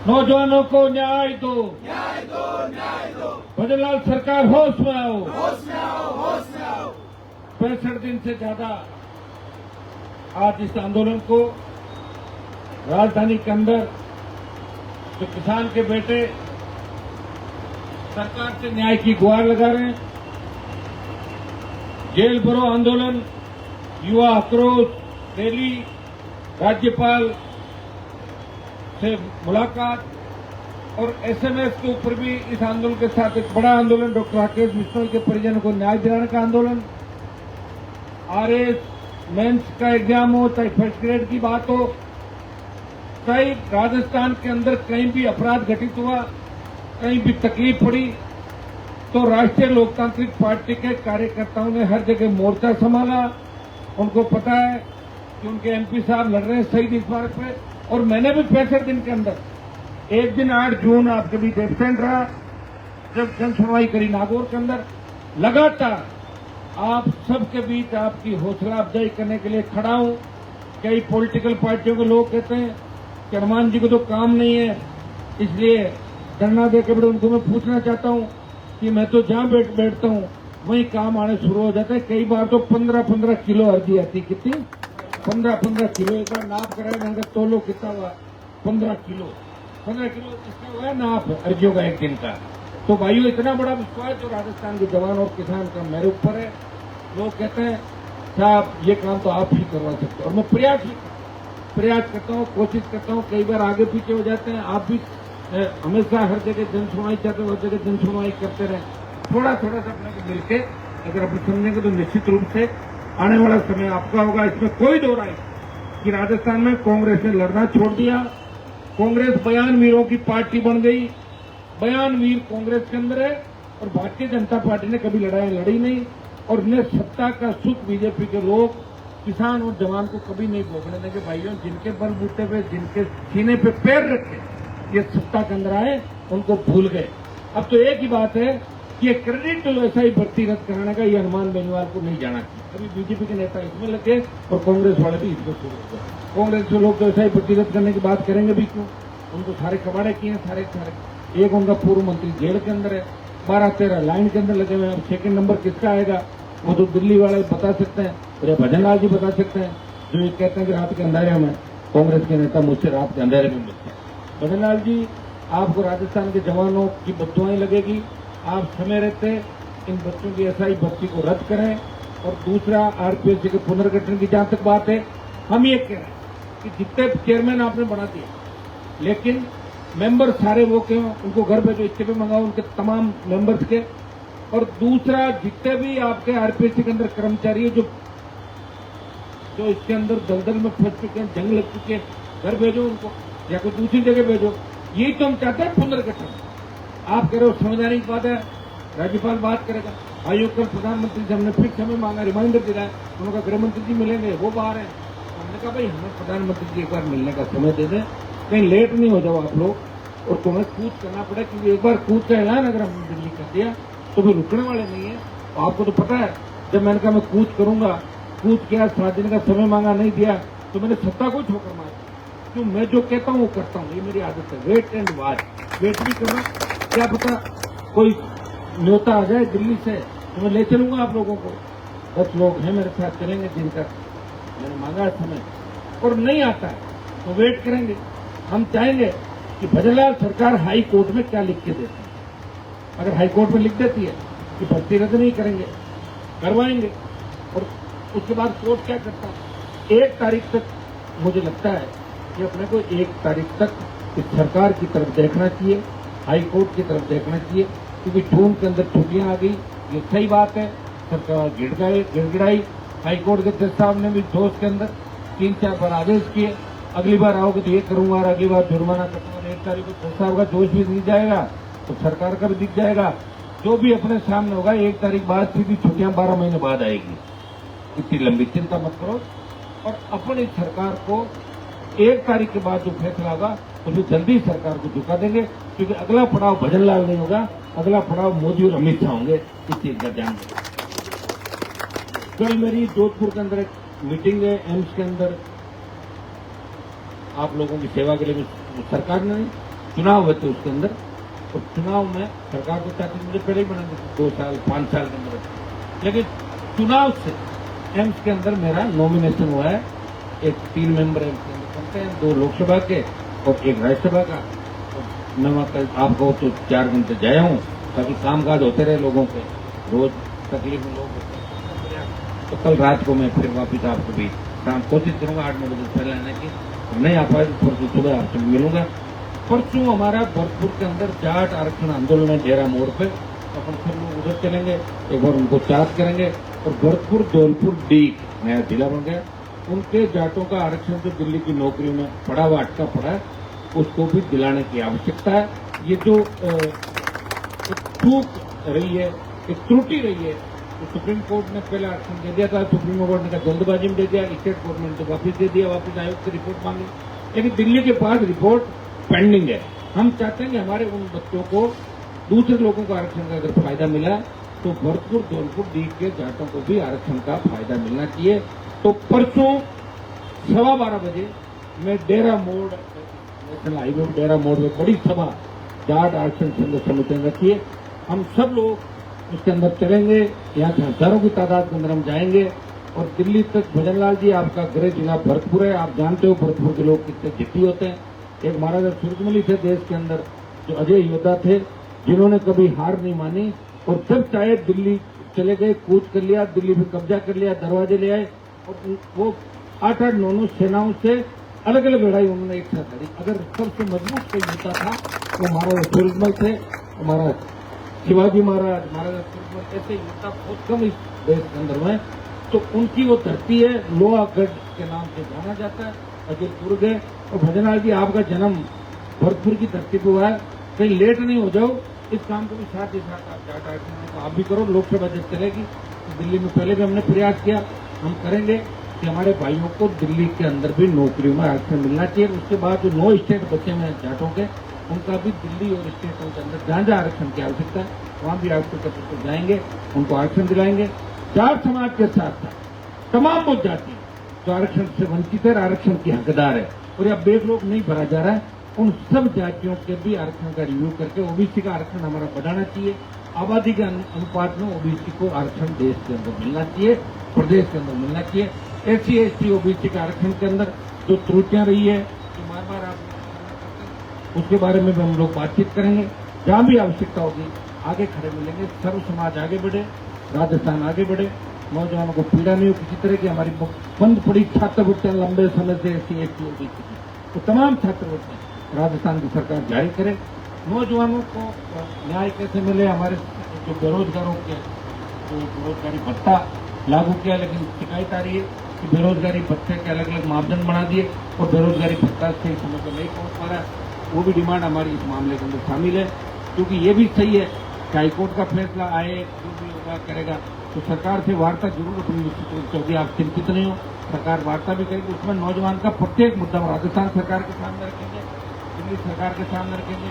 नौजवानों को न्याय दो, न्याय दो, न्याय दो। भजनलाल सरकार होश में आओ, होश में आओ, होश में आओ। 65 दिन से ज्यादा आज इस आंदोलन को राजधानी के अंदर जो किसान के बेटे सरकार से न्याय की गुहार लगा रहे हैं, जेल भरो आंदोलन, युवा आक्रोश रैली, राज्यपाल से मुलाकात और एसएमएस के ऊपर भी इस आंदोलन के साथ एक बड़ा आंदोलन, डॉक्टर राकेश बिश्नोई के परिजनों को न्याय दिलाने का आंदोलन, आरएस मेंस का एग्जाम हो, चाहे फर्स्ट ग्रेड की बात हो, चाहे राजस्थान के अंदर कहीं भी अपराध घटित हुआ, कहीं भी तकलीफ पड़ी, तो राष्ट्रीय लोकतांत्रिक पार्टी के कार्यकर्ताओं ने हर जगह मोर्चा संभाला। उनको पता है कि उनके एमपी साहब लड़ रहे हैं शहीद स्मारक पे, और मैंने भी 65 दिन के अंदर एक दिन 8 जून आपके बीच एबसेंट रहा, जब जन सुनवाई करी नागौर के अंदर। लगातार आप सबके बीच आपकी हौसला अफजाई करने के लिए खड़ा हूं। कई पॉलिटिकल पार्टियों के लोग कहते हैं कि हनुमान जी को तो काम नहीं है, इसलिए धरना दे के बड़े उनको मैं पूछना चाहता हूं कि मैं तो जहां बैठता हूं वहीं काम आने शुरू हो जाते हैं। कई बार तो 15-15 किलो अर्जी आती, कितनी 15-15 किलो। एक बार नाप कराए मैंने तोलो कितना हुआ, 15 किलो इसका हुआ है नाप अर्जियों का एक दिन का। तो भाइयों, इतना बड़ा विश्वास जो राजस्थान के जवान और किसान का मेरे ऊपर है। लोग कहते हैं साहब ये काम तो आप ही करवा सकते हो, और मैं प्रयास करता हूँ, कोशिश करता हूँ। कई बार आगे पीछे हो जाते हैं, आप भी हमेशा हर जगह जन सुनवाई चाहते हो, हर जगह जन सुनवाई करते रहे। थोड़ा सा अपने को मिलके अगर अपन समझेंगे तो निश्चित रूप से आने वाला समय आपका होगा। इसमें कोई दो राय कि राजस्थान में कांग्रेस ने लड़ना छोड़ दिया। कांग्रेस बयान वीरों की पार्टी बन गई। बयान वीर कांग्रेस के अंदर है, और भारतीय जनता पार्टी ने कभी लड़ाई लड़ी नहीं, और उन्हें सत्ता का सुख बीजेपी के लोग किसान और जवान को कभी नहीं भोगने देंगे। भाइयों, जिनके बलबूते पे, जिनके सीने पे पैर रखे ये सत्ता के अंदर आए, उनको भूल गए। अब तो एक ही बात है कि ये क्रेडिट तो ऐसा ही भर्ती रद्द कराने का ये हनुमान बेनीवाल को नहीं जाना चाहिए। अभी बीजेपी के नेता इसमें लगे और कांग्रेस वाले भी इसमें शुरू हो गए। कांग्रेस के लोग तो ऐसा ही भर्ती रद्द करने की बात करेंगे भी क्यों? उनको सारे कबाड़े किए हैं, सारे। एक उनका पूर्व मंत्री जेल के अंदर है, 12-13 लाइन के अंदर लगे हुए हैं। अब सेकंड नंबर किसका आएगा वो तो दिल्ली वाले बता सकते हैं, और ये भजनलाल जी बता सकते हैं, जो ये कहते हैं कि रात के अंधेरे में कांग्रेस के नेता मुझसे रात के अंधेरे में मिलते हैं। भजनलाल जी, आपको राजस्थान के जवानों की बद्दुआएं लगेगी। आप समय रहते इन बच्चों की एसआई भर्ती को रद्द करें। और दूसरा, आरपीएससी के पुनर्गठन की जहां तक बात है, हम ये कह रहे हैं कि जितने चेयरमैन आपने बना दिए, लेकिन मेंबर सारे वो क्यों, उनको घर भेजो, इस्तीफे मंगाओ उनके तमाम मेंबर्स के। और दूसरा, जितने भी आपके आरपीएससी के अंदर कर्मचारी है जो इसके अंदर दलदल में फंस चुके हैं, जंग लग चुके हैं, घर भेजो उनको, या कोई दूसरी जगह भेजो। यही तो हम चाहते हैं पुनर्गठन। आप कह रहे हो संवैधानिक की बात है, राज्यपाल बात करेगा। आयोग कल प्रधानमंत्री से हमने फिर समय मांगा, रिमाइंडर दिया है, उन्होंने कहा गृहमंत्री जी मिलेंगे, वो बाहर है। हमने कहा भाई हमें प्रधानमंत्री जी एक बार मिलने का समय दे दें, कहीं लेट नहीं हो जाओ आप लोग, और तुम्हें कूच करना पड़े, क्योंकि एक बार कूच का ऐलान अगर हमने दिल्ली कर दिया तो फिर रुकने वाले नहीं है। आपको तो पता है, जब मैंने कहा मैं कूच करूंगा, कूच किया, 7 दिन का समय मांगा, नहीं दिया, तो मैंने सत्ता को ठोकर मारी। क्यों? मैं जो कहता हूँ वो करता हूँ, ये मेरी आदत है। वेट एंड वॉच, वेट भी करना। क्या पता कोई न्योता आ जाए दिल्ली से, तो मैं ले चलूंगा आप लोगों को। 10 लोग हैं मेरे साथ, चलेंगे दिन तक, मैंने मांगा है समय, और नहीं आता है तो वेट करेंगे। हम चाहेंगे कि भजनलाल सरकार हाई कोर्ट में क्या लिख के देती है। अगर हाई कोर्ट में लिख देती है कि भर्ती रद्द नहीं करेंगे, करवाएंगे, और उसके बाद कोर्ट क्या करता है, 1 तारीख तक मुझे लगता है कि अपने को 1 तारीख तक इस सरकार की तरफ देखना चाहिए, हाई कोर्ट की तरफ देखना चाहिए, क्योंकि जून के अंदर छुट्टियां आ गई, ये सही बात है। सरकार गिड़गिड़ाई, हाई कोर्ट के जज साहब ने भी जोश के अंदर 3-4 बार आदेश किए, अगली बार आओगे तो ये करूंगा और अगली बार जुर्माना करूंगा। 1 तारीख को जज साहब का जोश भी दिख जाएगा, तो सरकार का भी दिख जाएगा। जो भी अपने सामने होगा, 1 तारीख बाद सीधी छुट्टियां 12 महीने बाद आएगी। इतनी लंबी चिंता मत करो, और अपनी सरकार को 1 तारीख के बाद जो फैसला होगा उसे जल्दी सरकार को झुका देंगे, क्योंकि अगला पड़ाव भजनलाल नहीं होगा, अगला पड़ाव मोदी और अमित शाह होंगे। इस चीज का ध्यान दें। कल मेरी जोधपुर के अंदर एक मीटिंग है, एम्स के अंदर, आप लोगों की सेवा के लिए सरकार ने नहीं, चुनाव हुए थे उसके अंदर, और चुनाव में सरकार को चाहती मुझे पहले ही बना दी 2 साल 5 साल के अंदर, लेकिन चुनाव से एम्स के अंदर मेरा नॉमिनेशन हुआ है। एक 3 मेंबर एम्स के अंदर बनते हैं, 2 लोकसभा के और 1 राज्यसभा का। मैं वहाँ कल आपको तो 4 घंटे जाया हूँ ताकि कामकाज होते रहे लोगों के, रोज तकलीफ में लोग होते हैं। तो कल रात को मैं फिर वापिस आपको भी शाम कोशिश करूंगा 8-9 बजे पहले आने की, नहीं आ पाए तो परसों सुबह आपसे मिलूंगा। परसों हमारा भरतपुर के अंदर जाट आरक्षण आंदोलन है डेरा मोड़ पे, अपन सब लोग उधर चलेंगे, एक बार उनको चार्ज करेंगे। और भरतपुर धौलपुर डी नया जिला बन गया, उनके जाटों का आरक्षण जो दिल्ली की नौकरी में पड़ा हुआ अटका पड़ा है उसको भी दिलाने की आवश्यकता है। ये जो एक चूक रही है, एक त्रुटि रही है, तो सुप्रीम कोर्ट ने पहले आरक्षण दे दिया था, सुप्रीम कोर्ट ने कहा जल्दबाजी में दे दिया, स्टेट गवर्नमेंट ने वापिस दे दिया, वापिस आयोग से रिपोर्ट मांगी, लेकिन दिल्ली के पास रिपोर्ट पेंडिंग है। हम चाहते हैं कि हमारे उन बच्चों को, दूसरे लोगों को आरक्षण का अगर फायदा मिला तो भरतपुर धौलपुर डी के जाटों को भी आरक्षण का फायदा मिलना चाहिए। तो परसों 12:15 बजे मैं डेरा मोड़ नेशनल हाईवे डेरा मोड़ में बड़ी सभा जाट आरक्षण संघ समिति ने रखी है। हम सब लोग उसके अंदर चलेंगे, यहाँ से हजारों की तादाद के अंदर हम जाएंगे और दिल्ली तक। भजनलाल जी, आपका गृह जिला भरतपुर है, आप जानते हो भरतपुर के लोग कितने जिद्दी होते हैं। एक महाराजा सूरजमल थे देश के अंदर, जो अजय योद्धा थे, जिन्होंने कभी हार नहीं मानी, और जब चाहे दिल्ली चले गए, कूच कर लिया, दिल्ली में कब्जा कर लिया, दरवाजे ले आए, और वो 8-8 9 सेनाओं से अलग अलग लड़ाई उन्होंने एक साथ लड़ी। अगर सबसे मजबूत कोई नेता था वो महाराजा सूरजमल थे, हमारा शिवाजी महाराज, महाराजा सूरजमल, ऐसे योद्धा बहुत कम इस देश के अंदर में। तो उनकी वो धरती है, लोहागढ़ के नाम से जाना जाता है, अजयपुर गए। और भजनलाल जी, आपका जन्म भरतपुर की धरती पर हुआ है, कहीं लेट नहीं हो जाओ, इस काम को भी साथ ही साथ आप जाट आरक्षण को आप भी करो। लोकसभा जब चलेगी तो दिल्ली में पहले भी हमने प्रयास किया, हम करेंगे कि हमारे भाइयों को दिल्ली के अंदर भी नौकरियों में आरक्षण मिलना चाहिए। उसके बाद जो 9 स्टेट बचे हैं जाटों के, उनका भी दिल्ली और स्टेटों के अंदर जहां जहां आरक्षण की आवश्यकता है वहां भी आरक्षण जाएंगे, उनको आरक्षण दिलाएंगे। जाट समाज के साथ साथ तमाम वो जाति जो आरक्षण से वंचित है, आरक्षण की हकदार है, और या बेगलोग नहीं भरा जा रहा है, उन सब जातियों के भी आरक्षण का रिव्यू करके ओबीसी का आरक्षण हमारा बढ़ाना चाहिए। आबादी के अनुपात में ओबीसी को आरक्षण देश के अंदर मिलना चाहिए, प्रदेश के अंदर मिलना चाहिए। SC ST ओबीसी के आरक्षण के अंदर जो त्रुटियां रही है, जो बार बार आप उसके बारे में भी हम लोग बातचीत करेंगे। जहां भी आवश्यकता होगी आगे खड़े मिलेंगे, सर्व समाज आगे बढ़े, राजस्थान आगे बढ़े, नौजवानों को पीड़ा नहीं हो किसी तरह की। हमारी बंद पड़ी छात्रवृत्तियां लंबे समय से SC ST ओबीसी की, तो तमाम छात्रवृत्तियां राजस्थान की सरकार जारी करे। नौजवानों को न्याय कैसे मिले, हमारे जो बेरोजगारों के जो बेरोजगारी भत्ता लागू किया, लेकिन शिकायत आ रही है कि बेरोजगारी भत्ते के अलग अलग मापदंड बना दिए और बेरोजगारी भत्ता सही समय पर नहीं पहुंच पा रहा है। वो भी डिमांड हमारी इस मामले के अंदर शामिल है, क्योंकि ये भी सही है कि हाईकोर्ट का फैसला आए, जो भी होगा करेगा, तो सरकार से वार्ता जरूर अपनी निश्चित रूप से होगी। आप चिंतित नहीं हो, सरकार वार्ता भी करेगी, उसमें नौजवान का प्रत्येक मुद्दा राजस्थान सरकार के सामने रखेंगे, दिल्ली सरकार के सामने रखेंगे,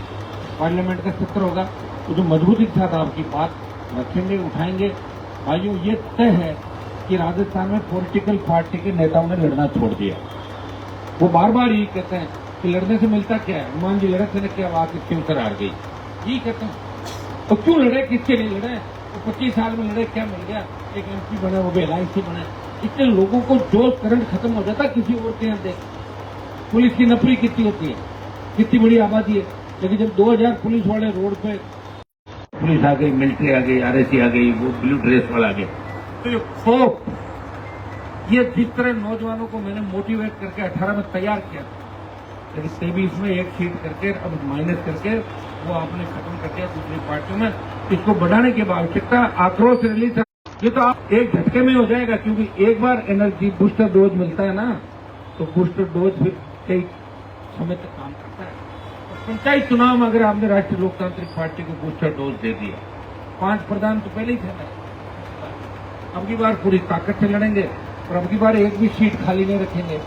पार्लियामेंट का सत्र होगा, तो जो मजबूती के साथ आपकी बात रखेंगे, उठाएंगे। भाइयों, ये तय है कि राजस्थान में पॉलिटिकल पार्टी के नेताओं ने लड़ना छोड़ दिया। वो बार बार यही कहते हैं कि लड़ने से मिलता क्या है, हनुमान जी लड़े थे ना, क्या बात क्यों कर हार गई, यही कहते हैं। तो क्यों लड़े, किसके लिए लड़े, वो 25 साल में लड़े, क्या मिल गया, एक MP बने, वो भी LIC बने। इतने लोगों को जोश करंट खत्म हो जाता किसी और के यहाँ देख। पुलिस की नफरी कितनी होती है, कितनी बड़ी आबादी है, लेकिन जब 2000 पुलिस वाले रोड पे, पुलिस आ गई, मिलिट्री आ गई, RSC आ गई, वो ब्लू ड्रेस वाला आ गया, तो ये खौफ, ये जिस तरह नौजवानों को मैंने मोटिवेट करके 18 में तैयार किया, लेकिन 23 में एक सीट करके अब माइनस करके वो आपने खत्म कर दिया दूसरी पार्टियों में। इसको बढ़ाने की आवश्यकता, आक्रोश रैली, ये तो आप एक झटके में हो जाएगा, क्योंकि एक बार एनर्जी बूस्टर डोज मिलता है ना, तो बूस्टर डोज फिर कई समय तक काम करता है। तो पंचायत चुनाव में अगर आपने राष्ट्रीय लोकतांत्रिक पार्टी को बूस्टर डोज दे दिया, 5 प्रधान तो पहले ही थे ना, अब की बार पूरी ताकत से लड़ेंगे और अब की बार एक भी सीट खाली नहीं रखेंगे,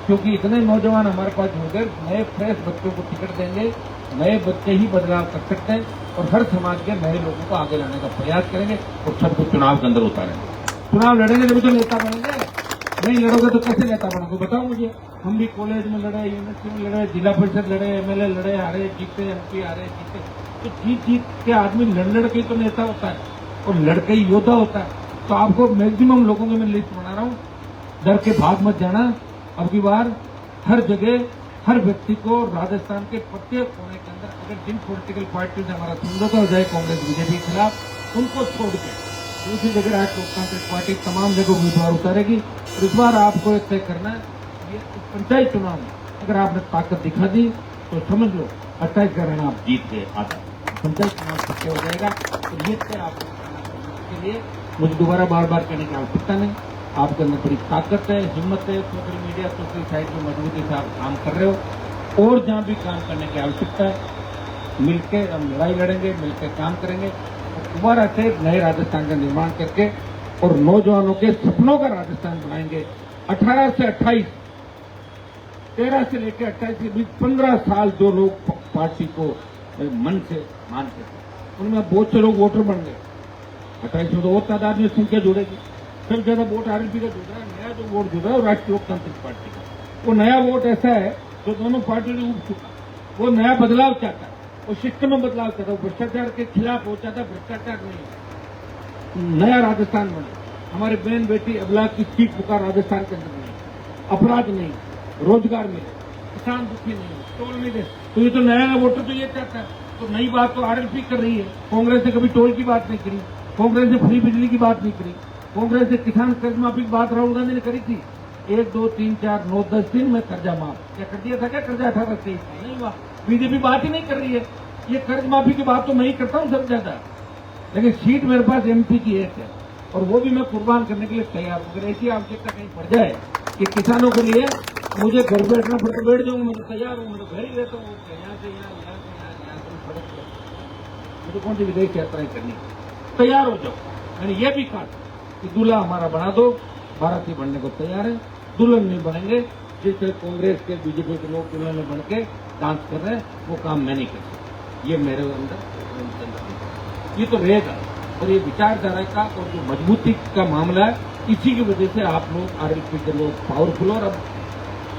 क्योंकि इतने नौजवान हमारे पास जुड़ गए, नए फ्रेश बच्चों को टिकट देंगे, नए बच्चे ही बदलाव कर सकते हैं, और हर समाज के नए लोगों को आगे लाने का प्रयास करेंगे और सबको चुनाव के अंदर उतारेंगे। चुनाव लड़ेंगे जब तो नेता बनेंगे, नहीं लड़ोगे तो कैसे नेता बनोगे बताओ मुझे। हम भी कॉलेज में लड़े, यूनिवर्सिटी में लड़े, जिला परिषद लड़े, एमएलए लड़े, हारे जीते, एमपी हारे जीते। तो जीत जीत के आदमी लड़ के तो नेता होता है और लड़के ही योद्धा होता है। तो आपको मैक्सिमम लोगों की मैं लिस्ट बना रहा हूँ, डर के भाग मत जाना। अब की बार हर जगह हर व्यक्ति को राजस्थान के प्रत्येक कोने के अंदर अगर जिन पॉलिटिकल पार्टी से हमारा समझौता हो जाए कांग्रेस बीजेपी के खिलाफ, उनको छोड़ के दूसरी जगह आज लोकतांत्रिक पार्टी तमाम जगह उम्मीदवार उतारेगी। और इस बार आपको एक तय करना है, ये पंचायत चुनाव में अगर आपने ताकत दिखा दी तो समझ लो 28 का रहना आप जीत गए। आता पंचायत चुनाव सत्य हो जाएगा। तो ये तय आपको के लिए मुझे दोबारा बार बार कहने की आवश्यकता नहीं। आपके अंदर बड़ी ताकत है, हिम्मत है, सोशल मीडिया सोशल साइड में मजबूती से आप काम कर रहे हो। और जहां भी काम करने की आवश्यकता है मिलकर हम लड़ाई लड़ेंगे, मिलकर काम करेंगे और दोबारा से नए राजस्थान का निर्माण करके और नौजवानों के सपनों का राजस्थान बनाएंगे। 18 से 28, 13 से लेकर 28 के बीच 15 साल जो लोग पार्टी को मन से मानते थे उनमें बहुत से लोग वोटर बन गए। 28 में तो और तादाद में संख्या जुड़ेगी। सबसे ज्यादा वोट आरएलपी का जुड़ रहा है। नया जो वोट जुड़ रहा है वो राष्ट्रीय लोकतांत्रिक पार्टी का। वो नया वोट ऐसा है जो दोनों पार्टियों ने उब चुका। वो नया बदलाव चाहता है, वो सिस्टम में बदलाव चाहता है, भ्रष्टाचार के खिलाफ हो चाहता है, भ्रष्टाचार नहीं। नया राजस्थान बने, हमारे बहन बेटी अबला की चीख पुकार राजस्थान के अंदर नहीं, अपराध नहीं, रोजगार मिले, किसान दुखी नहीं, टोल नहीं दे। तो ये तो नया वोटर तो ये चाहता है। तो नई बात तो आरएलपी कर रही है। कांग्रेस ने कभी टोल की बात नहीं करी, कांग्रेस ने फ्री बिजली की बात नहीं करी, कांग्रेस ने किसान कर्ज माफी की बात राहुल गांधी ने करी थी। 1, 2, 3, 4, 9, 10 दिन में कर्जा माफ क्या कर दिया था? क्या कर्जा 18 से नहीं हुआ? बीजेपी बात ही नहीं कर रही है। ये कर्ज माफी की बात तो मैं ही करता हूँ सबसे ज्यादा, लेकिन सीट मेरे पास एमपी की एक है और वो भी मैं कुर्बान करने के लिए तैयार हूँ। अगर ऐसी आवश्यकता कहीं पड़ जाए कि किसानों के लिए मुझे घर बैठना पड़ता बैठ जाऊंगा, मैं तो तैयार हूँ। मैं तो घर ही रहता हूँ, यहाँ से यहाँ, यहाँ से यहाँ, यहाँ से सड़क। मुझे कौन सी विदेश यात्राएं करनी, तैयार हो जाओ। मैंने ये भी कहा कि दूल्हा हमारा बना दो, बाराती बनने को तैयार है। दुल्हन नहीं बनेंगे जिस तरह कांग्रेस के बीजेपी के लोग दुल्हन में बन के डांस कर रहे हैं, वो काम मैं नहीं कर सकता। ये मेरे अंदर ये तो रहेगा। और ये विचारधारा का और जो मजबूती का मामला है, इसी की वजह से आप लोग आरएलपी के लोग पावरफुल और अब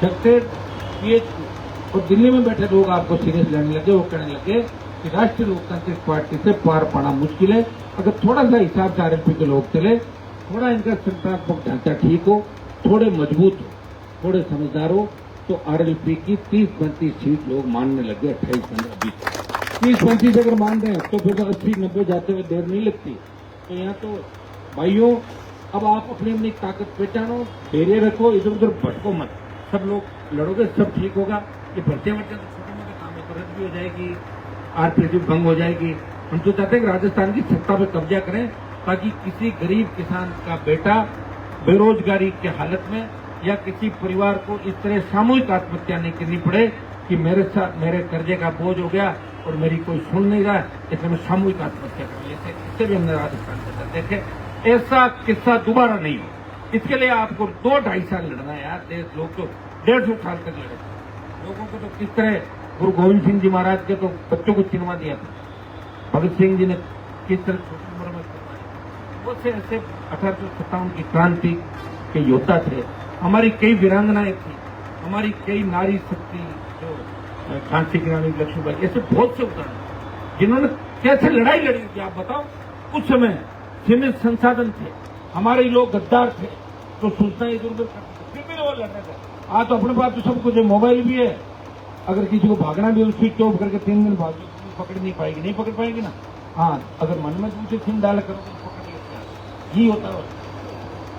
सकते और दिल्ली में बैठे लोग आपको सीरियस लेने लगे। वो कहने लगे कि राष्ट्रीय लोकतांत्रिक पार्टी से पार पाना मुश्किल है। अगर थोड़ा सा हिसाब से आरएलपी के लोग चले, थोड़ा इनका संगठनात्मक ढांचा ठीक हो, थोड़े मजबूत हो, थोड़े समझदार हो, तो आरएलपी की 30-35 सीट लोग मानने लगे। 28, 15, 20, 30-35 अगर मान रहे हैं तो फिर 80-90 जाते हुए देर नहीं लगती। तो यहाँ तो भाइयों, अब आप अपनी अपनी ताकत पहचानो, धैर्य रखो, इधर उधर भटको मत। सब लोग लड़ोगे, सब ठीक होगा। ये भर्ती वर्ती तो छोटे मोटे काम है, तो रद्द भी हो जाएगी, आरपीएससी भंग हो जाएगी। हम तो चाहते हैं कि राजस्थान की सत्ता पर कब्जा करें, ताकि किसी गरीब किसान का बेटा बेरोजगारी के हालत में या किसी परिवार को इस तरह सामूहिक आत्महत्या नहीं करनी पड़े कि मेरे साथ मेरे कर्जे का बोझ हो गया और मेरी कोई सुन नहीं रहा, इसलिए मैं सामूहिक आत्महत्या कर लेते। इससे भी हमने राजस्थान के अंदर देखे, ऐसा किस्सा दोबारा नहीं हो। इसके लिए आपको 2-2.5 साल लड़ना है यार। देश लोग तो 150 साल तक लड़े। लोगों को तो किस तरह गुरु गोविंद सिंह जी महाराज के तो बच्चों को चिनवा दिया था, भगत सिंह जी ने किस तरह छोटी उम्र में वो से ऐसे 1857 की क्रांति के योद्धा थे। हमारी कई वीरांगनाएं थी, हमारी कई नारी शक्ति जो झांसी की रानी लक्ष्मीबाई, ऐसे बहुत से उदाहरण जिन्होंने कैसे लड़ाई लड़ी थी आप बताओ। उस समय सीमित संसाधन थे, हमारे लोग गद्दार थे, तो सूचना इधर उधर करते थे, फिर भी वो लड़ रहे थे। आज तो अपने पास तो सब कुछ है, मोबाइल भी है। अगर किसी को भागना भी है, स्विच ऑफ करके 3 दिन भाग पकड़ नहीं पाएगी, नहीं पकड़ पाएगी ना। हाँ, अगर मन में दूसरे सिम डाल करो तो पकड़ लेते ही होता है।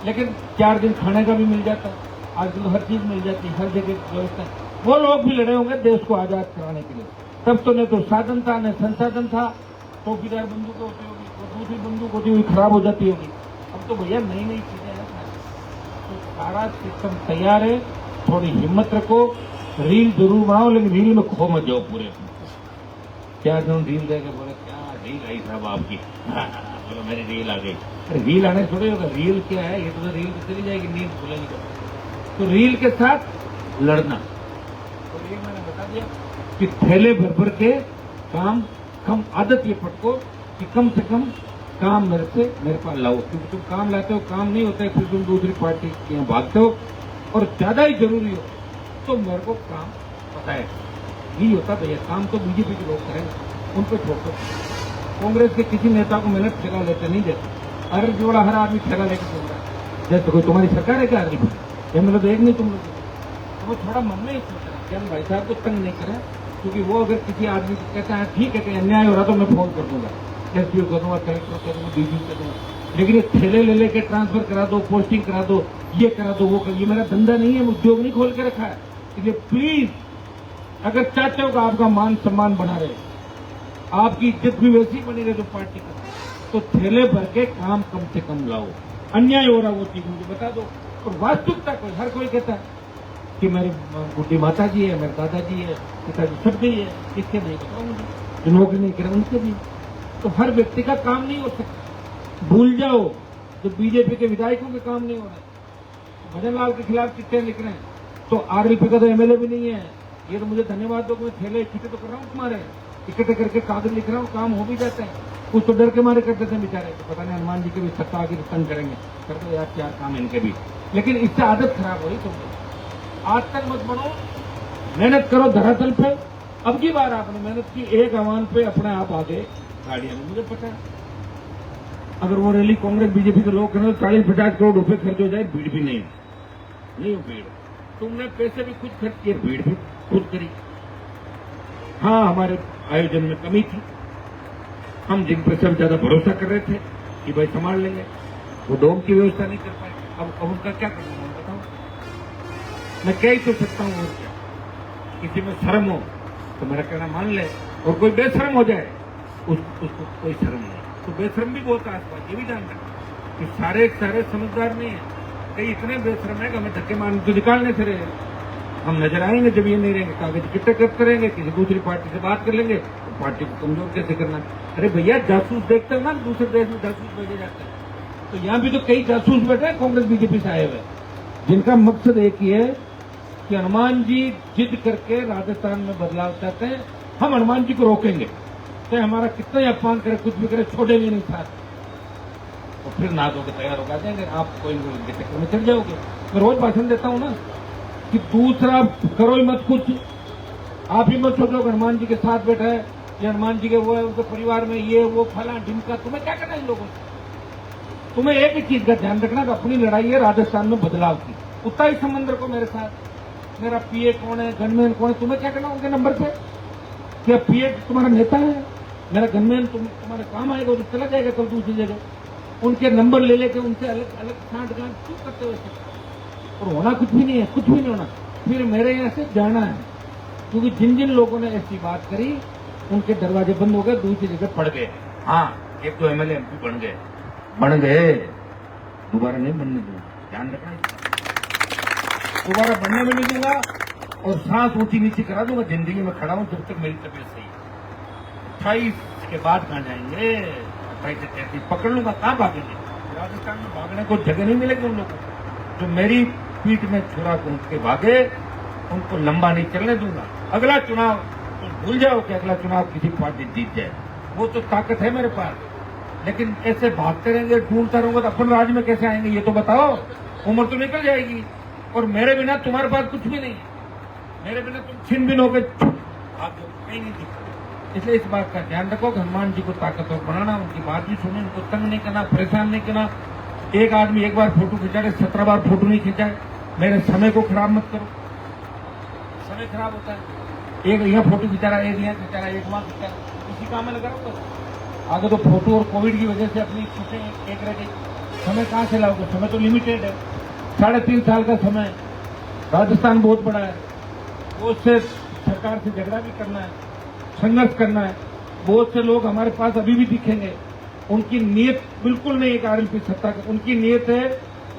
लेकिन 4 दिन खाने का भी मिल जाता है, आजकल हर चीज मिल जाती है, हर जगह व्यवस्था। वो लोग भी लड़े होंगे देश को आजाद कराने के लिए। तब तो न तो साधन था न संसाधन था, टोपीदार बंदूक होती होगी, और दूसरी बंदूक होती हुई खराब हो जाती होगी। अब तो भैया नई नई चीजें हैं, तो सारा सिस्टम तैयार है। थोड़ी हिम्मत रखो, रील जरूर बनाओ, लेकिन रील में खो मत जाओ पूरे। क्या जो रील देके बोले क्या रील आई साहब आपकी, बोलो मेरी रील आ गई। अरे रील आने थोड़ी होगा, रील क्या है, ये तो रील चली जाएगी, नींद खुलेगी। तो रील के साथ लड़ना, तो रील मैंने बता दिया कि थैले भर भर के काम, कम आदत ये पटको कि कम से कम काम मेरे पास लाओ, क्योंकि तुम काम लाते हो, काम नहीं होता है फिर तुम दूसरी पार्टी के यहाँ भागते हो, और ज्यादा ही जरूरी हो तो मेरे को काम पता है यही होता भैया, काम तो बीजेपी के लोग करेंगे, उन पर छोड़ दो। कांग्रेस के किसी नेता को मैंने ठेका लेते नहीं देते, अरे जोड़ा हर आदमी ठेका लेकर चल रहा है, जैसे कोई तुम्हारी सरकार है क्या आदमी, ये मतलब तो एक नहीं तुम लोग, तो वो थोड़ा मन में ही सोच रहा है कि हम भाई साहब को तंग नहीं करें, क्योंकि वो अगर किसी आदमी को कहता है ठीक है कि अन्याय हो रहा तो मैं फोन कर दूंगा, एसपीओ कर दूंगा, कलेक्टर कर दूंगा, डीजी कर दूंगा, लेकिन ये ठेले ले लेके ट्रांसफर करा दो, पोस्टिंग करा दो, ये करा दो, वो कर, ये मेरा धंधा नहीं है, उद्योग नहीं खोल के रखा है। इसलिए प्लीज अगर चाहते हो कि आपका मान सम्मान बना रहे, आपकी इज्जत भी वैसी बनी रहे जो पार्टी का, तो ठेले भर के काम कम से कम लाओ। अन्याय हो रहा वो चीज मुझे बता दो, और वास्तविकता कोई हर कोई कहता है कि मेरी बुढ़ी माता जी है, मेरे दादाजी है, पिताजी सब भी है, इसके नहीं बताओ मुझे, जो नौकरी नहीं करे उनके भी, तो हर व्यक्ति का काम नहीं हो सकता। भूल जाओ जो बीजेपी के विधायकों के काम नहीं हो रहे, भजन लाल के खिलाफ चिट्ठे लिख रहे हैं, तो आरएलपी का तो एमएलए भी नहीं है, ये तो मुझे धन्यवाद दो कि मैं ठेले इकट्ठे तो कर रहा हूँ, तुम्हारे इकट्ठे करके कागज लिख रहा हूँ, काम हो भी जाते हैं। कुछ तो डर के मारे करते थे बेचारे, तो पता नहीं हनुमान जी के भी सत्ता आगे तंग करेंगे, कर दो यार चार काम इनके भी, लेकिन इससे आदत खराब हो रही तुम। आज तक मत बनो, मेहनत करो धरातल पे। अब की बार आपने मेहनत की, एक आह्वान पे अपने आप आगे गाड़ियां में, मुझे पता है अगर वो रैली कांग्रेस बीजेपी के लोग करें तो 40-50 करोड़ रुपए खर्च हो जाए, भीड़ भी नहीं हो भीड़, तुमने पैसे भी खुद खर्च किए, भीड़ भी खुद करी। हाँ, हमारे आयोजन में कमी थी, हम जिन पर सब ज्यादा भरोसा कर रहे थे कि भाई संभाल लेंगे, वो डोम की व्यवस्था नहीं कर पाए। अब उनका क्या करना बताओ, मैं कह ही तो सकता हूँ, और क्या, किसी में शर्म हो तो मेरा कहना मान ले, और कोई बेशर्म हो जाए उसको कोई शर्म नहीं, तो बेशर्म भी बहुत आसपास, ये भी जान रहे कि सारे समझदार नहीं है, कई इतने बेशर्म है कि हमें धक्के मारने तो निकालने से रहे, हम नजर आएंगे जब ये नहीं रहेंगे, कागज इकट्ठे करते रहेंगे, किसी दूसरी पार्टी से बात कर लेंगे, तो पार्टी को कमजोर कैसे करना। अरे भैया जासूस देखते हो ना, दूसरे देश में जासूस भेजे जाते हैं, तो यहाँ भी तो कई जासूस बैठे हैं कांग्रेस बीजेपी से आए हुए, जिनका मकसद एक ही है कि हनुमान जी जिद करके राजस्थान में बदलाव चाहते हैं, हम हनुमान जी को रोकेंगे, तो हमारा कितना ही अपमान करे, कुछ भी करे, छोड़ेंगे नहीं साथ, तो फिर ना दोगे तैयार होगा देंगे, आप कोई इनके चक्कर में चढ़ जाओगे। मैं रोज भाषण देता हूं ना कि दूसरा करो ही मत कुछ, आप ही मत सोचो हनुमान जी के साथ बैठा है, या हनुमान जी के वो है, उनके परिवार में ये वो फला ढिमका, तुम्हें क्या करना इन लोगों से, तुम्हें एक ही चीज का ध्यान रखना कि अपनी लड़ाई है राजस्थान में बदलाव की, उतना ही संबंध रखो मेरे साथ। मेरा पीए कौन है, गनमैन कौन है, तुम्हें क्या करना उनके नंबर पे, क्या पीए तुम्हारा नेता है, मेरा गनमैन तुम्हारे काम आएगा, तो चला जाएगा कल दूसरी जगह, उनके नंबर ले लेके उनसे अलग अलग सांठगांठ क्यों करते हो, और होना कुछ भी नहीं है, कुछ भी नहीं होना, फिर मेरे यहाँ से जाना है, क्योंकि जिन जिन लोगों ने ऐसी बात करी उनके दरवाजे बंद हो गए, दूसरी जगह पड़ गए। हाँ, एक तो एमएलए एमपी बन गए, दोबारा नहीं बनने दूंगा, ध्यान रखना, दोबारा बनने में नहीं दूंगा, और सांस ऊंची नीचे करा दूंगा, जिंदगी में खड़ा हूं जब तक मेरी तबीयत सही है। 28 के बाद कहां जाएंगे, 28 से 33 पकड़ लूंगा, कहां भागेंगे, राजस्थान में भागने को जगह नहीं मिलेगी उन लोगों को, जो मेरी पीठ में छुरा कूद के भागे उनको लंबा नहीं चलने दूंगा। अगला चुनाव तो भूल जाओ कि अगला चुनाव किसी पार्टी जीत जाए, वो तो ताकत है मेरे पास, लेकिन ऐसे भागते रहेंगे, ढूंढता रहूंगा तो अपन राज में कैसे आएंगे, ये तो बताओ, उम्र तो निकल जाएगी, और मेरे बिना तुम्हारे पास कुछ भी नहीं है, मेरे बिना तुम छिन बिन होकर कहीं नहीं दिखते। इसलिए इस बात का ध्यान रखो कि हनुमान जी को ताकतवर बनाना, उनकी बात भी सुने, उनको तंग नहीं करना, परेशान नहीं करना। एक आदमी एक बार फोटो खिंचा रहे, 17 बार फोटो नहीं खिंचाए, मेरे समय को खराब मत करो, समय खराब होता है, एक यहाँ फोटो खिंचा रहा है, एक यहाँ खिंचा रहा है, एक वहां खिंचा रहा है, इसी काम में लगा रहा हूँ। आगे तो फोटो और कोविड की वजह से अपनी चीजें एक रह गई, समय कहाँ से लाओगे, समय तो लिमिटेड है, 3.5 साल का समय, राजस्थान बहुत बड़ा है, बहुत से सरकार से झगड़ा भी करना है, संघर्ष करना है, बहुत से लोग हमारे पास अभी भी दिखेंगे, उनकी नीयत बिल्कुल नहीं एक आरएलपी सत्ता की, उनकी नीयत है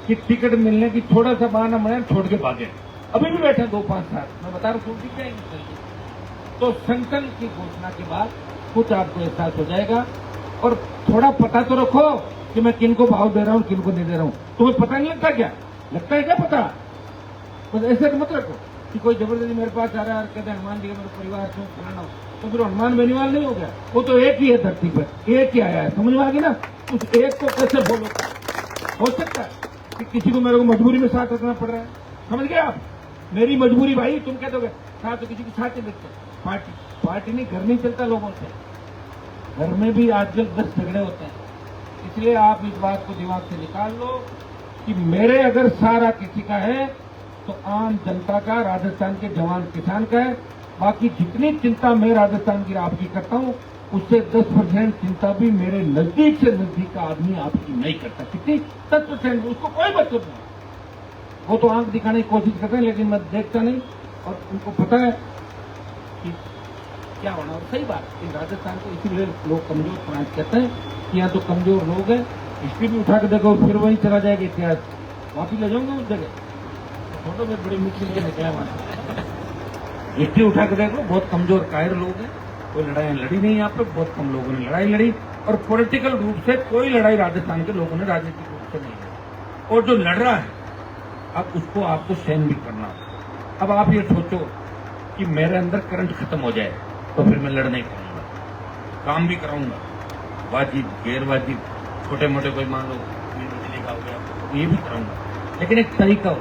कि टिकट मिलने की थोड़ा सा बहाना बने, छोड़ के भागे, अभी भी बैठे 2-5 साल, मैं बता रहा हूँ, दिख जाएंगे। तो संगठन की घोषणा के बाद कुछ आपको एहसास हो जाएगा, और थोड़ा पता तो रखो कि मैं किनको भाव दे रहा हूँ, किनको नहीं दे रहा हूँ, तुम्हें पता नहीं लगता क्या, लगता है क्या पता, बस ऐसे मत रखो कि कोई जबरदस्ती मेरे पास आ रहा है और कहते हैं हनुमान जी का मेरे परिवार से फलाना, तो फिर हनुमान बेनीवाल नहीं हो गया, वो तो एक ही है धरती पर, एक ही आया है, समझ में आ गई ना। उस एक को कैसे फॉलो कर? हो सकता है कि किसी को मेरे को मजबूरी में साथ रखना पड़ रहा है, समझ गए आप? मेरी मजबूरी भाई, तुम कह दोगे साथ तो किसी के साथ ही रखते। पार्टी नहीं, घर नहीं चलता लोगों से, घर में भी आजकल 10 झगड़े होते हैं। इसलिए आप इस बात को दिमाग से निकाल लो कि मेरे अगर सारा किसी का है तो आम जनता का, राजस्थान के जवान किसान का है। बाकी जितनी चिंता मैं राजस्थान की आपकी करता हूं, उससे 10% चिंता भी मेरे नजदीक से नजदीक का आदमी आपकी नहीं करता। कितनी 10%, उसको कोई मतलब नहीं। वो तो आंख दिखाने की कोशिश करते हैं, लेकिन मैं देखता नहीं, और उनको पता है कि क्या होना। और सही बात, इन राजस्थान को इसीलिए लोग कमजोर प्रांत कहते हैं कि यहाँ तो कमजोर लोग हैं। हिस्ट्री भी उठा के देखो, फिर वहीं चला जाएगा इतिहास, वापिस ले जाऊंगा उस जगह। फोटो में बड़ी मुश्किल के निकला वहां। हिस्ट्री उठा के देखो, बहुत कमजोर कायर लोग हैं, कोई लड़ाई लड़ी नहीं यहाँ पे, बहुत कम लोगों ने लड़ाई लड़ी। और पॉलिटिकल रूप से कोई लड़ाई राजस्थान के लोगों ने राजनीतिक रूप से नहीं लड़ी। और जो लड़ रहा है अब उसको आपको सहन भी करना होगा। अब आप ये सोचो कि मेरे अंदर करंट खत्म हो जाए तो फिर मैं लड़ नहीं पाऊंगा, काम भी कराऊंगा, वाजिब गैर वाजिब, छोटे मोटे कोई मान लो बिजली का हो गया, ये भी कराऊंगा। लेकिन एक तरीका हो,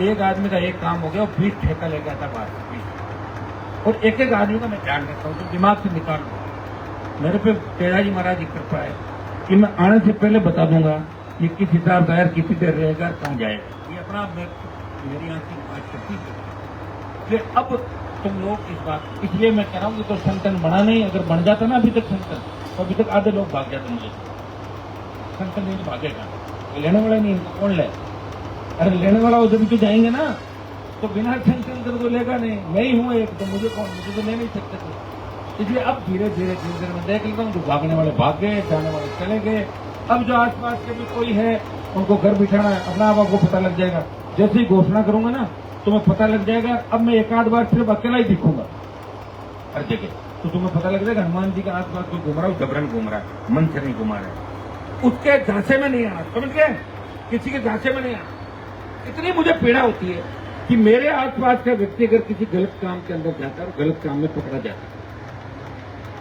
एक आदमी का एक काम हो गया और 20 ठेका ले गया था बाहर, 20। और एक एक आदमी का मैं ध्यान रखता हूँ, तो दिमाग से निकाल लूँ। मेरे पे तेजाजी महाराज की कृपा है कि मैं आने से पहले बता दूंगा ये किस हिसाब से किसी देर रहेगा, कहाँ जाएगा। ये अपना मेरी आंख की बात करती है। अब तुम लोग इस बात, इसलिए मैं कह रहा हूँ कि तो संगठन बना नहीं, अगर बन जाता ना अभी तक संगठन, तो अभी तक आधे लोग भाग जाते। मुझे संगठन नहीं भागेगा, लेने वाला नहीं, कौन ले? अरे लेने वाला हो जब तो जाएंगे ना, तो बिना संगठन तो लेगा नहीं। मैं ही हूँ एक, तो मुझे कौन, मुझे तो ले नहीं सकते थे। इसलिए अब धीरे धीरे मैं देख लेता हूँ, जो भागने वाले भाग गए, जाने वाले चले गए। अब जो आसपास के भी कोई है उनको घर बिठाना है, अपना आप आपको पता लग जाएगा। जैसे ही घोषणा करूंगा ना तुम्हें पता लग जाएगा। अब मैं एक आध बार सिर्फ अकेला ही दिखूंगा हर जगह, तो तुम्हें पता लग जाएगा हनुमान जी के आसपास कोई घूम रहा है, जबरन घूम रहा है, मन से नहीं घुमा रहा है। उसके झांसे में नहीं आना, समझ गए? किसी के झांसे में नहीं आना। इतनी मुझे पीड़ा होती है कि मेरे आसपास का व्यक्ति अगर किसी गलत काम के अंदर जाता है और गलत काम में पकड़ा जाता है,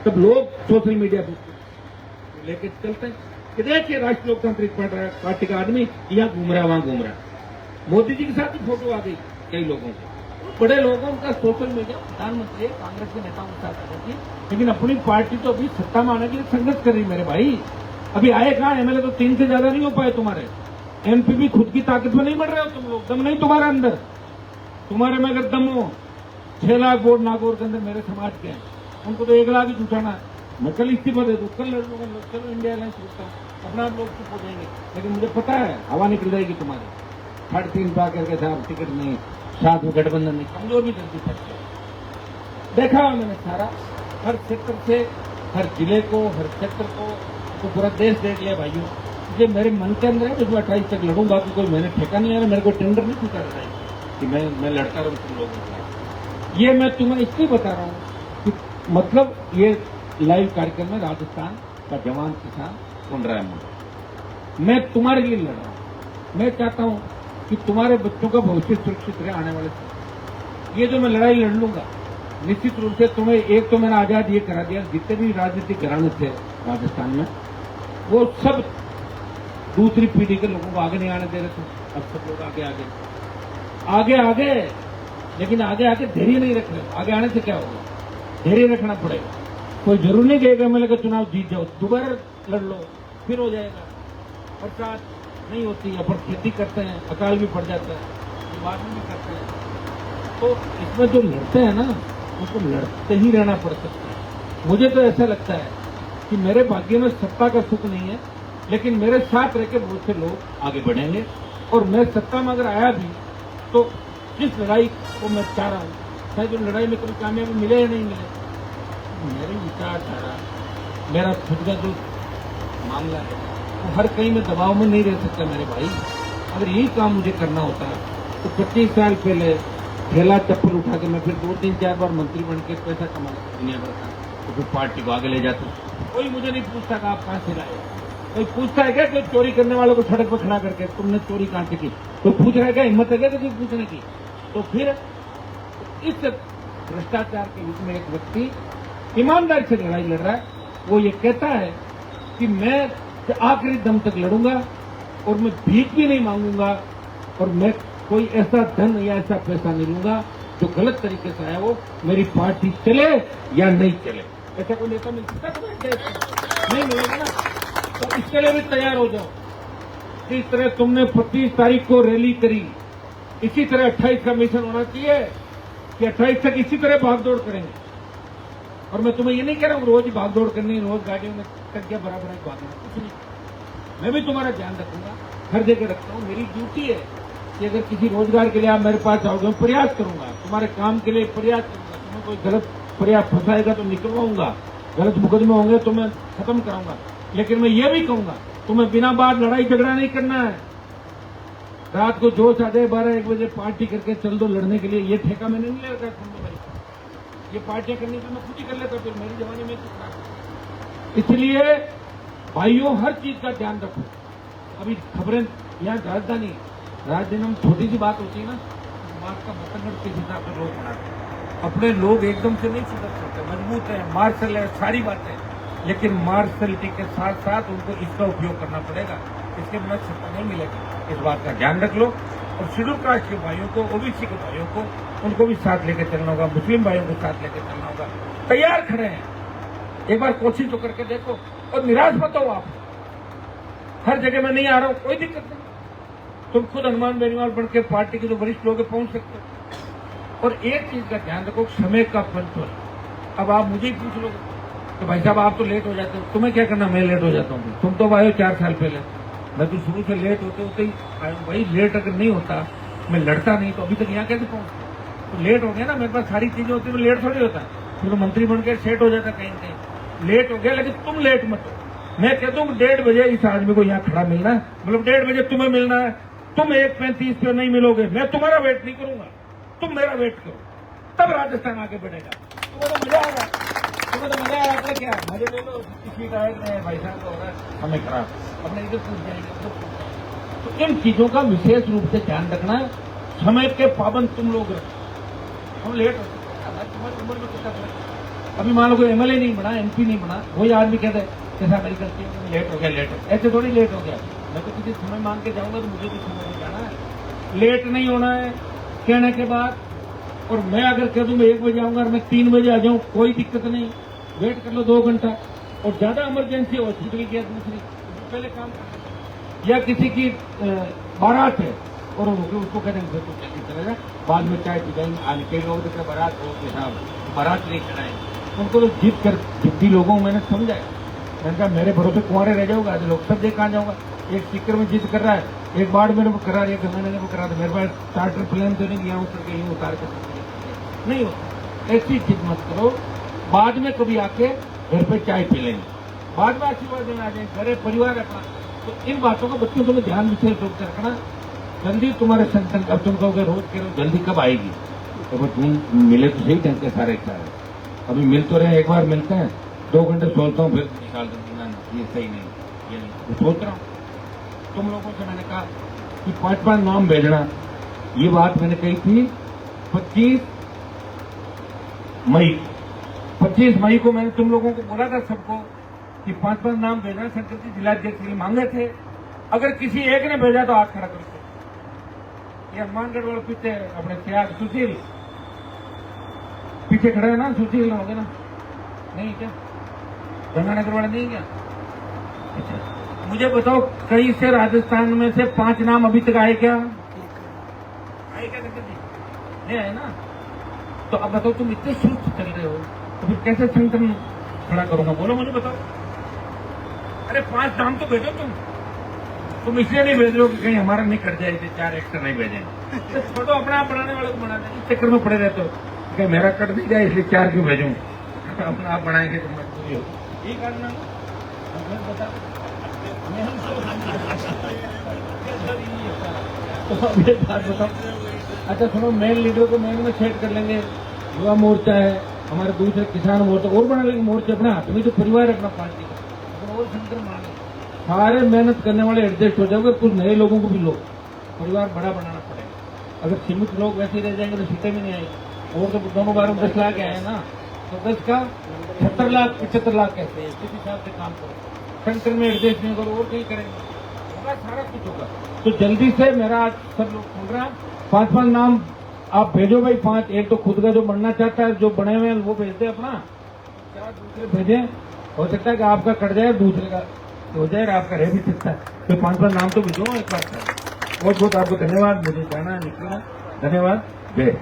तब लोग सोशल मीडिया पर लेके चलते हैं कि देखिए राष्ट्रीय लोकतांत्रिक पार्टी का आदमी यहाँ घूम रहा है, वहां घूम रहा है। मोदी जी के साथ भी फोटो आ गई कई लोगों की, बड़े लोगों का सोशल मीडिया, प्रधानमंत्री कांग्रेस के नेताओं के साथ आ गई। लेकिन अपनी पार्टी तो अभी सत्ता में आने के लिए संघर्ष कर रही मेरे भाई। अभी आए कहाँ? एमएलए तो 3 से ज्यादा नहीं हो पाए तुम्हारे। एमपी भी खुद की ताकत में नहीं बढ़ रहे हो तुम लोग, दम नहीं तुम्हारे अंदर। तुम्हारे में अगर दम हो, 6 लाख वोट नागौर के अंदर मेरे समाज के हैं, उनको तो 1 लाख ही जुटाना है। मैं कल इस्तीफा दे दूं, कल लड़ लूंगा, चलो इंडिया अलायंस रुकता हूं, अपना आप लोग चुप हो जाएंगे। लेकिन मुझे पता है हवा निकल जाएगी तुम्हारी। 3.5 पा करके साहब टिकट नहीं, साथ में गठबंधन नहीं, कमजोर भी जल्दी फंसते। देखा मैंने सारा, हर सेक्टर से, हर जिले को, हर सेक्टर को, तो पूरा देश देख लिया भाइयों। इसलिए मेरे मन के अंदर है कि 28 तक लड़ूंगा, कि कोई मैंने ठेका नहीं है, मेरे को टेंडर नहीं पूछा रहा है कि मैं लड़ता रहूं तुम लोगों को। ये मैं तुम्हें इसलिए बता रहा हूं कि मतलब ये लाइव कार्यक्रम में राजस्थान का जवान किसान सुन रहा है मुझे। मैं तुम्हारे लिए लड़ रहा हूं। मैं चाहता हूं कि तुम्हारे बच्चों का भविष्य सुरक्षित रहे आने वाले समय। ये जो मैं लड़ाई लड़ लूंगा, निश्चित रूप से तुम्हें एक तो मैंने आजाद ये करा दिया, जितने भी राजनीतिक घराने थे राजस्थान में, वो सब दूसरी पीढ़ी के लोगों को आगे नहीं आने दे रहे थे। अब सब लोग आगे आगे, लेकिन आगे धैर्य नहीं रख रहे। आगे आने से क्या होगा? धैर्य रखना पड़ेगा। कोई जरूर नहीं कहेगा एमएलए का चुनाव जीत जाओ, दोबारा लड़ लो, फिर हो जाएगा। बरसात नहीं होती, अपन खेती करते हैं, अकाल भी पड़ जाता है, बीमारी भी करते हैं। तो इसमें जो लड़ते हैं ना, उनको लड़ते ही रहना पड़ सकता है। मुझे तो ऐसा लगता है कि मेरे भाग्य में सत्ता का सुख नहीं है, लेकिन मेरे साथ रह के बहुत से लोग आगे बढ़ेंगे। और मैं सत्ता में अगर आया भी तो जिस लड़ाई को मैं चाह रहा हूँ, चाहे जो लड़ाई में कभी कामयाबी मिले या नहीं मिले, मेरी विचारधारा, मेरा खुद का जो मामला है, वो हर कहीं में दबाव में नहीं रह सकता मेरे भाई। अगर यही काम मुझे करना होता तो 25 साल पहले ठेला चप्पल उठा के मैं फिर 2-3-4 बार मंत्री बन के पैसा कमा दुनिया भर का, तो फिर पार्टी को आगे ले जाता। कोई मुझे नहीं पूछता कि आप कहां से लाए। कोई पूछता है क्या कि चोरी करने वालों को सड़क पर खड़ा करके तुमने चोरी कहां से की? तो पूछ रहा है क्या? हिम्मत है क्या किसी पूछने की? तो फिर इस भ्रष्टाचार के बीच में एक व्यक्ति ईमानदारी से लड़ाई लड़ रहा है, वो ये कहता है कि मैं कि आखिरी दम तक लड़ूंगा और मैं भीख भी नहीं मांगूंगा और मैं कोई ऐसा धन या ऐसा पैसा नहीं लूंगा जो गलत तरीके से आया हो। मेरी पार्टी चले या नहीं चले, ऐसा कोई नेता मिल सकता है तुम्हें? नहीं मिलेगा ना। तो इसके लिए भी तैयार हो जाओ। इस तरह तुमने 25 तारीख को रैली करी, इसी तरह 28 का मिशन होना चाहिए कि 28 तक इसी तरह भागदौड़ करेंगे। और मैं तुम्हें ये नहीं कह रहा हूं रोज भागदौड़ करनी, रोज गाड़ियों में तक क्या बराबर भागना, कुछ नहीं। मैं भी तुम्हारा ध्यान रखूंगा, हर जगह रखता हूं। मेरी ड्यूटी है कि अगर किसी रोजगार के लिए आप मेरे पास आओगे, मैं प्रयास करूंगा, तुम्हारे काम के लिए प्रयास करूंगा। तुम्हें कोई गलत प्रयास फंसाएगा तो निकलवाऊंगा, गलत मुकदमे होंगे तो मैं खत्म कराऊंगा। लेकिन मैं ये भी कहूंगा, तुम्हें बिना बात लड़ाई झगड़ा नहीं करना है। रात को जोश आ जाए 12-1 बजे पार्टी करके चल दो लड़ने के लिए, ये ठेका मैंने नहीं ले रखा। सुन लो भाई, ये पार्टियां करनी तो मैं खुद ही कर लेता, फिर मेरी जवानी में कितना। इसलिए भाइयों, हर चीज का ध्यान रखो। अभी खबरें यहाँ राजधानी में छोटी सी बात होती है ना, बात का बतंगड़ किस हिसाब से लोग बनाते हैं। अपने लोग एकदम से नहीं सुधर सकते, मजबूत है, मार्शल है, सारी बातें, लेकिन मार्शलिटी के साथ साथ उनको इसका उपयोग करना पड़ेगा। इसके बिना सत्ता नहीं मिलेगी। इस बात का ध्यान रख लो। और शेड्यूल कास्ट के भाइयों को, ओबीसी के भाइयों को, उनको भी साथ लेकर चलना होगा, मुस्लिम भाइयों को साथ लेकर चलना होगा। तैयार खड़े हैं, एक बार कोशिश तो करके देखो और निराश मत हो। आप हर जगह मैं नहीं आ रहा हूं, कोई दिक्कत नहीं। तुम खुद हनुमान बेनीवाल बन के पार्टी के जो वरिष्ठ लोग पहुंच सकते हो। और एक चीज का ध्यान रखो, समय का पंच। अब आप मुझे ही पूछ लोगे तो भाई साहब आप तो लेट हो जाते हो, तुम्हें क्या करना, मैं लेट हो जाता हूँ। तुम तो आए हो 4 साल पहले, मैं तो शुरू से लेट होते होते ही आया हूँ। भाई लेट अगर नहीं होता, मैं लड़ता नहीं तो अभी तक यहाँ कैसे पहुंचता। तो लेट हो गया ना, मेरे पास सारी चीजें होती, मैं लेट थोड़ी होता। फिर तो मंत्री बन के सेट हो जाता कहीं कहीं। लेट हो गया, लेकिन तुम लेट मत हो। मैं कहता हूँ 1:30 बजे इस आदमी को यहाँ खड़ा मिलना है, मतलब 1:30 बजे तुम्हें मिलना है। तुम 1:35 पे नहीं मिलोगे, मैं तुम्हारा वेट नहीं करूंगा, तुम मेरा वेट करो, तब राजस्थान आगे बढ़ेगा। तुम्हें तो मजा आ रहा है, तुम्हें तो मजा आ रहा है। क्या मजे ले लो, किसी का भाई साहब हो रहा है हमें खराब, अपने इधर पूछ जाएंगे। तो इन चीजों का विशेष रूप से ध्यान रखना है। समय के पाबंद तुम लोग रखो। हम लेट हो सकते हैं, तुम्हारी उम्र में कितना फर्क। अभी मान लो कोई एमएलए नहीं बना, एमपी नहीं बना, वही आदमी कहते हैं कैसा मेरी गलती है, लेट हो गया, लेट हो गया। ऐसे थोड़ी लेट हो गया। मैं तो किसी समय मांग के जाऊंगा तो मुझे भी समय नहीं जाना है। लेट नहीं होना है कहने के बाद। और मैं अगर कह दूं मैं 1 बजे आऊंगा और मैं 3 बजे आ जाऊं, कोई दिक्कत नहीं, वेट कर लो 2 घंटा। और ज्यादा इमरजेंसी हो, हॉस्पिटल की या दूसरी, पहले काम कर। या किसी की बारात है और उसको कहते हैं तो जल्दी चला जाए, बाद में चाय पी जाएंगे। आने के लोग देखते बारात हो के साहब बारात नहीं चढ़ाएंगे, उनको तो जिद्दी लोगों को मैंने समझाया। मैंने कहा मेरे भरोसे कुंवारे रह जाओगे, आज लोग सब देख कहाँ जाऊंगा। एक स्पीकर में जिद कर रहा है, एक बार मेरे को करा, एक महीने को करा, मेरे पास चार्टर प्लेन तो नहीं दिया, उतर के यूं उतार के नहीं होता। ऐसी जिद मत करो। बाद में कभी आके घर पे चाय पी लेंगे, बाद में आशीर्वाद देना आ जाएंगे, घरे परिवार अपना। तो इन बातों का बच्चों को ध्यान विशेष रूप से रखना। जल्दी तुम्हारे संगठन, अब तुम कहोगे रोज कह रहे जल्दी कब आएगी, तो तुम मिले तो सही ढंग के सारे। अभी मिल तो रहे, एक बार मिलते हैं, 2 घंटे सोचता हूँ, फिर निकाल देना, ये सही नहीं, ये नहीं। तो सोच रहा हूँ तुम लोगों से मैंने कहा कि 5-5 नाम भेजना। ये बात मैंने कही थी 25 मई को मैंने तुम लोगों को बोला था सबको कि 5-5 नाम भेजना। शंकर जी जिलाध्यक्ष के लिए मांगे थे, अगर किसी एक ने भेजा तो हाथ खड़ा करो। ये हनुमानगढ़ वाले पीछे अपने त्याग सुशील पीछे खड़े है ना, सुशील होंगे ना, नहीं क्या गंगानगर वाले नहीं क्या? अच्छा मुझे बताओ, कहीं से राजस्थान में से 5 नाम अभी तक आए क्या? आए क्या शंकर जी? नहीं आए ना। तो अब बताओ, तुम इतने सुस्त चल रहे हो तो फिर कैसे संगठन खड़ा करूंगा? बोलो मुझे बताओ। अरे 5 नाम तो भेजो तुम इसलिए नहीं भेज रहे हो कि कहीं हमारा नहीं कट जाए, 4 एक्स्ट्रा नहीं भेजेंगे। तो छोड़ो, अपना आप बनाने वाले को बना दें। इस चक्कर में पड़े रहते हो कि मेरा कट नहीं जाए इसलिए 4 क्यों भेजूं? अपना आप बनाएंगे तो मजबूरी हो। ये करना बता। तो अब ये बात बताओ। अच्छा सुनो, मेन लीडर को मेन में सेट कर लेंगे। युवा मोर्चा है हमारे, दूसरे किसान मोर्चा और बना लेंगे। मोर्चे अपने हाथ में, तो परिवार अपना पार्टी का और संगठन बना लेंगे। सारे मेहनत करने वाले एडजस्ट हो जाओगे, कुछ नए लोगों को भी लो, परिवार बड़ा बनाना पड़ेगा। अगर सीमित लोग वैसे ही रह जाएंगे तो सीटें भी नहीं आएगी। और तो दोनों बार 10 लाख आए ना, तो 10 का 70 लाख 75 लाख कैसे, इस हिसाब से काम करो। सेंटर में निर्देश नहीं करो और कहीं करेंगे, होगा सारा कुछ होगा। तो जल्दी से मेरा आज सब लोग सुन रहा है, 5-5 नाम आप भेजो भाई, 5, एक तो खुद का जो बनना चाहता है, जो बने हुए हैं वो भेज दे अपना, 4 दूसरे भेजें, हो सकता है कि आपका कट जाए, दूसरे का हो जाए, आपका रह भी सकता है। तो 5-5 नाम तो भेजो एक बार। बहुत बहुत आपको धन्यवाद, मुझे जाना है, निकलना, धन्यवाद, जय।